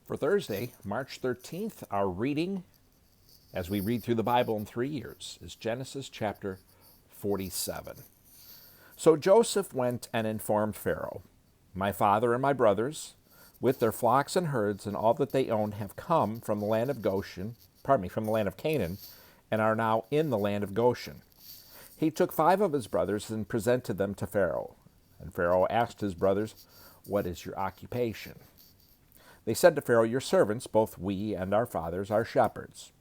For Thursday, March 13th, our reading, as we read through the Bible in 3 years, is Genesis chapter 47. So Joseph went and informed Pharaoh, "My father and my brothers, with their flocks and herds and all that they owned, have come from the land of from the land of Canaan, and are now in the land of Goshen." He took 5 of his brothers and presented them to Pharaoh. And Pharaoh asked his brothers, "What is your occupation?" They said to Pharaoh, "Your servants, both we and our fathers, are shepherds."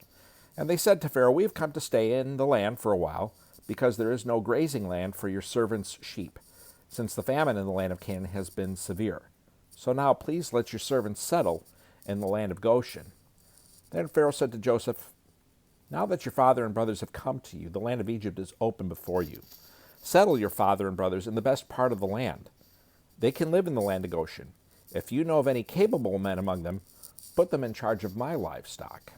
And they said to Pharaoh, "We have come to stay in the land for a while, because there is no grazing land for your servants' sheep, since the famine in the land of Canaan has been severe. So now please let your servants settle in the land of Goshen." Then Pharaoh said to Joseph, "Now that your father and brothers have come to you, the land of Egypt is open before you. Settle your father and brothers in the best part of the land. They can live in the land of Goshen. If you know of any capable men among them, put them in charge of my livestock."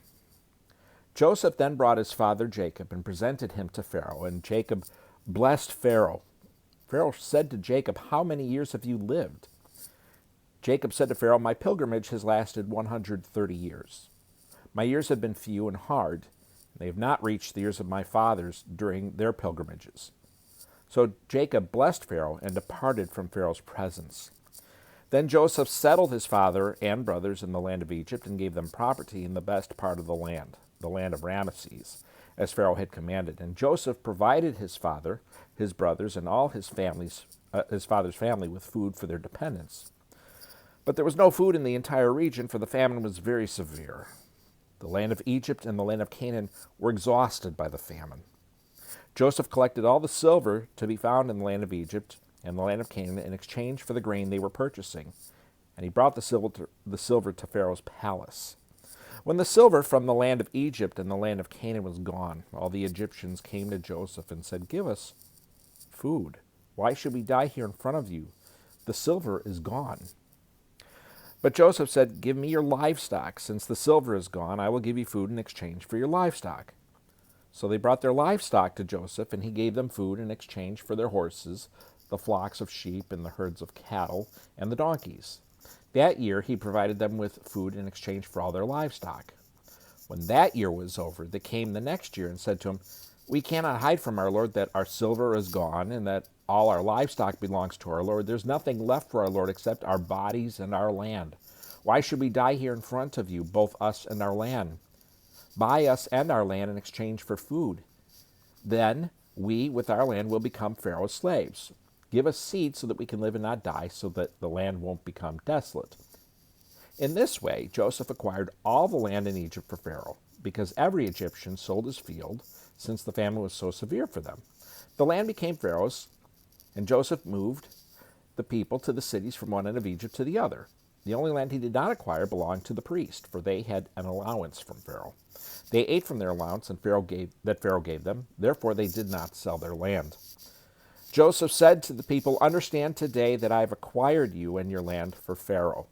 Joseph then brought his father Jacob and presented him to Pharaoh, and Jacob blessed Pharaoh. Pharaoh said to Jacob, "How many years have you lived?" Jacob said to Pharaoh, "My pilgrimage has lasted 130 years. My years have been few and hard, and they have not reached the years of my fathers during their pilgrimages." So Jacob blessed Pharaoh and departed from Pharaoh's presence. Then Joseph settled his father and brothers in the land of Egypt and gave them property in the best part of the land of Ramesses, as Pharaoh had commanded. And Joseph provided his father, his brothers, and all his father's family with food for their dependents. But there was no food in the entire region, for the famine was very severe. The land of Egypt and the land of Canaan were exhausted by the famine. Joseph collected all the silver to be found in the land of Egypt and the land of Canaan in exchange for the grain they were purchasing, and he brought the silver to Pharaoh's palace. When the silver from the land of Egypt and the land of Canaan was gone, all the Egyptians came to Joseph and said, "Give us food. Why should we die here in front of you? The silver is gone." But Joseph said, "Give me your livestock. Since the silver is gone, I will give you food in exchange for your livestock." So they brought their livestock to Joseph, and he gave them food in exchange for their horses, the flocks of sheep, and the herds of cattle, and the donkeys. That year he provided them with food in exchange for all their livestock. When that year was over, they came the next year and said to him, "We cannot hide from our Lord that our silver is gone and that all our livestock belongs to our Lord. There's nothing left for our Lord except our bodies and our land. Why should we die here in front of you, both us and our land? Buy us and our land in exchange for food. Then we, with our land, will become Pharaoh's slaves. Give us seed so that we can live and not die, so that the land won't become desolate." In this way, Joseph acquired all the land in Egypt for Pharaoh, because every Egyptian sold his field, since the famine was so severe for them. The land became Pharaoh's, and Joseph moved the people to the cities from one end of Egypt to the other. The only land he did not acquire belonged to the priest, for they had an allowance from Pharaoh. They ate from their allowance Pharaoh gave them. Therefore they did not sell their land. Joseph said to the people, "Understand today that I have acquired you and your land for Pharaoh.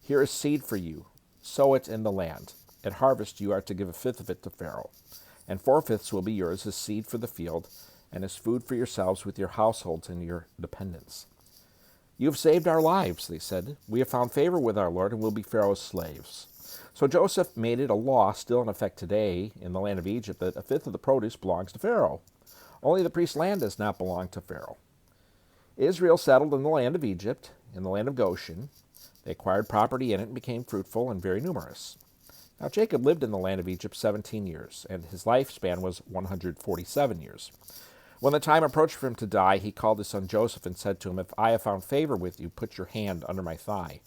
Here is seed for you. Sow it in the land. At harvest you are to give 1/5 of it to Pharaoh, and 4/5 will be yours as seed for the field and as food for yourselves with your households and your dependents." "You have saved our lives," they said. "We have found favor with our Lord and will be Pharaoh's slaves." So Joseph made it a law still in effect today in the land of Egypt that 1/5 of the produce belongs to Pharaoh. Only the priest's land does not belong to Pharaoh. Israel settled in the land of Egypt, in the land of Goshen. They acquired property in it and became fruitful and very numerous. Now Jacob lived in the land of Egypt 17 years, and his lifespan was 147 years. When the time approached for him to die, he called his son Joseph and said to him, "If I have found favor with you, put your hand under my thigh,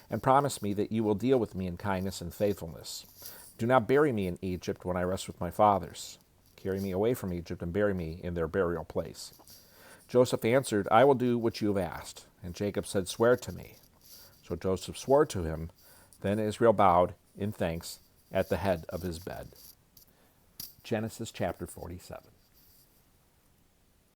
and promise me that you will deal with me in kindness and faithfulness. Do not bury me in Egypt when I rest with my fathers. Carry me away from Egypt and bury me in their burial place." Joseph answered, "I will do what you have asked." And Jacob said, "Swear to me." So Joseph swore to him. Then Israel bowed in thanks at the head of his bed. Genesis chapter 47.